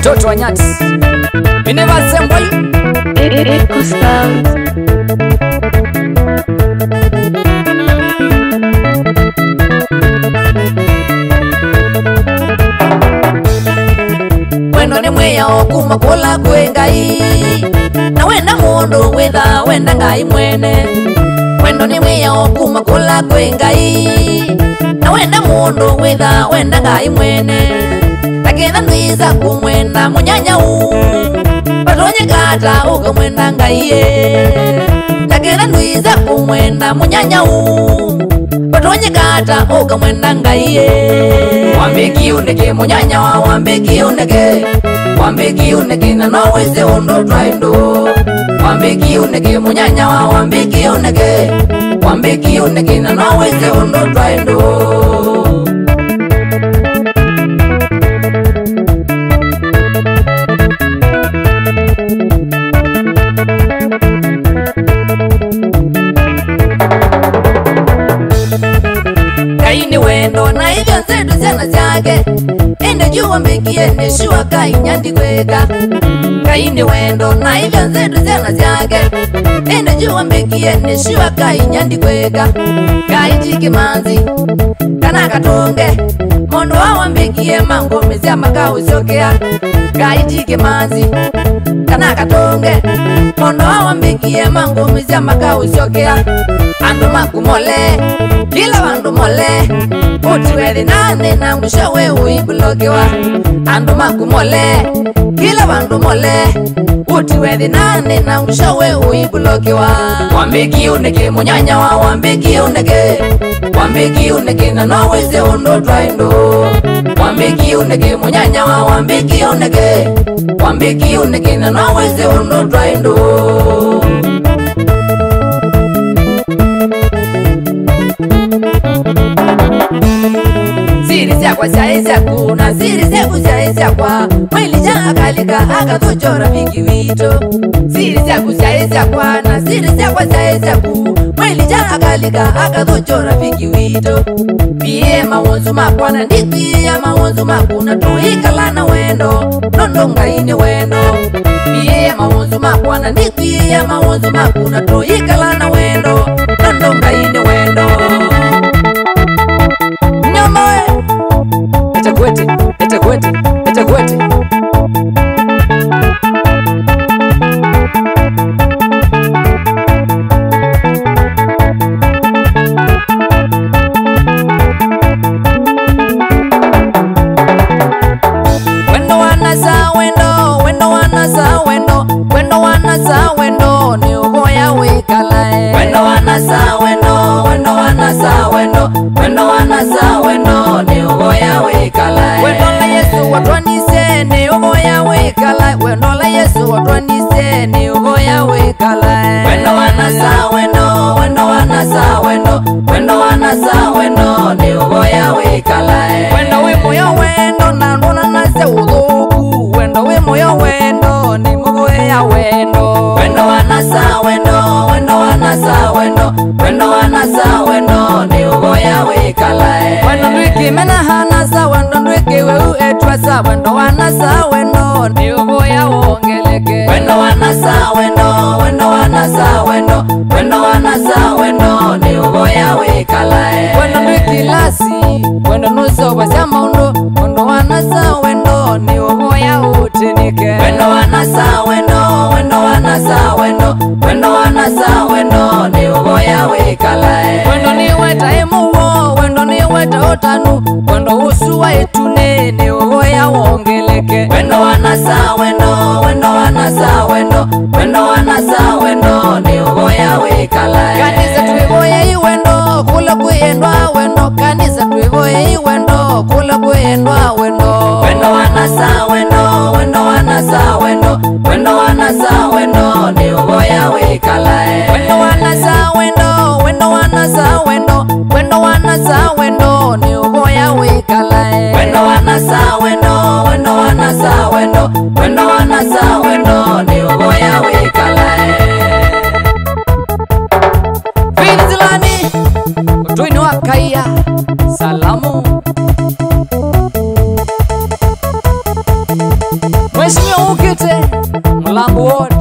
Toto Nyati. We never say boy. Echo Sound. Wendo ni mweya okuma kula kwengai. Na wenda mundu witha wenda ngai mwene. Wendo ni mweya okuma kula kwengai. Na wenda mundu witha wenda ngai mwene. Takena nwiza kumwenda munyanya u. Patonye kata ukamwenda ngai ye. Takena nwiza kumwenda munyanya u. Patonye kata ukamwenda ngai ye. Wambeki uneke munyanya wa wambeki uneke. Wambeki uneke na naweze undo twaindo. Wambeki uneke munyanya wa wambeki uneke. Wambeki uneke na naweze undo twaindo. Kaini wendo na hivyo zetu zana zake. Ende juwa mbekie neshuwa kai nyandi kweka. Kaini wendo na hivyo zetu zana zake. Ende juwa mbekie neshuwa kai nyandi kweka. Kai chiki manzi kana katonge. Mondo hawa mbekie mango mezia maka usokea. Kai chiki manzi kana katonge. Mondo hawa mbekie mango mezia maka usokea. Ando makumole kila wandu mole. Utiweli nane na ngushawe uibulokewa. Ando makumole kila wandu mole. Utiweli nane na ngushawe uibulokewa. Wambeki uneke munyanya wa wambeki uneke. Wambeki uneke na naweze undo twaindo. Wambeki uneke munyanya wa wambeki uneke. Wambeki uneke na naweze undo twaindo. Siri siakwa siaku na siri siaku siakwa. Mwili janga kalika akathochora vingi wito. Siri siaku siakwa na siri siakwa siaku. Mwili janga kalika akathochora vingi wito. Pie mawonzu makwana ndikwiya mawonzu makuna tuikala na wendo. Nondo ngaine wendo. Pie mawonzu makwana ndikwiya mawonzu makuna tuikala na wendo. Nondo ngaine wendo. Eta kwete. Wendo wanasa wendo, wendo wanasa wendo, wendo wanasa wendo, ni ugoya wikalae. Wendo wanasa wendo, wendo wanasa wendo, wendo wanasa wendo, ni ugoya wikalae. Wendo la Yesu watwanise, ni ugoya wikalae. Wendo la Yesu watwanise, ni ugoya wikalae. Wendo wanasa wendo, wendo wanasa wendo, wendo wanasa wendo, ni ugoya wikalae. Wendo we moyo wendo na ndona nase udhuku. Wendo we moyo wendo ni mugoya wendo. Wendo wanasa wendo, wendo wanasa wendo, wendo wanasa wendo, ni ugoya wikalae. Wendo ndwiki mena hanasa wendo ndwiki weu etwasa. Wendo wanasa wendo ni ugoya wongeleke. Wendo wanasa wendo, wendo wanasa wendo, wendo wanasa wendo, ni ugoya wikalae. Wendo ndwiki lasi wendo nuso wasya maundu. Wendo wanasa wendo ni ugoya utinike. Wendo wanasa wendo, wendo wanasa wendo, wendo wanasa wendo, ni ugoya wikalae. Wendo ni weta imuwo, wendo ni weta otanu. Wendo usuwa itune ni ugoya wongeleke. Wendo wanasa wendo, wendo wanasa wendo, wendo wanasa wendo, ni ugoya wikalae. Kanisa tuigoye iwendo kula kuyendwa wendo. Kanisa tuigoye iwendo kula kuyendwa wendo. Wendo wanasa wendo, wendo wanasa wendo, wendo wanasa wendo, ni ugoya wikalae. Wendo wanasa wendo, wendo wanasa wendo, wendo wanasa wendo, ni ugoya wikalae. Wendo wanasa wendo, wendo wanasa wendo, wendo wanasa wendo, ni ugoya wikalae. Vinzilani Tuinu wakaya salamu. wangu wote.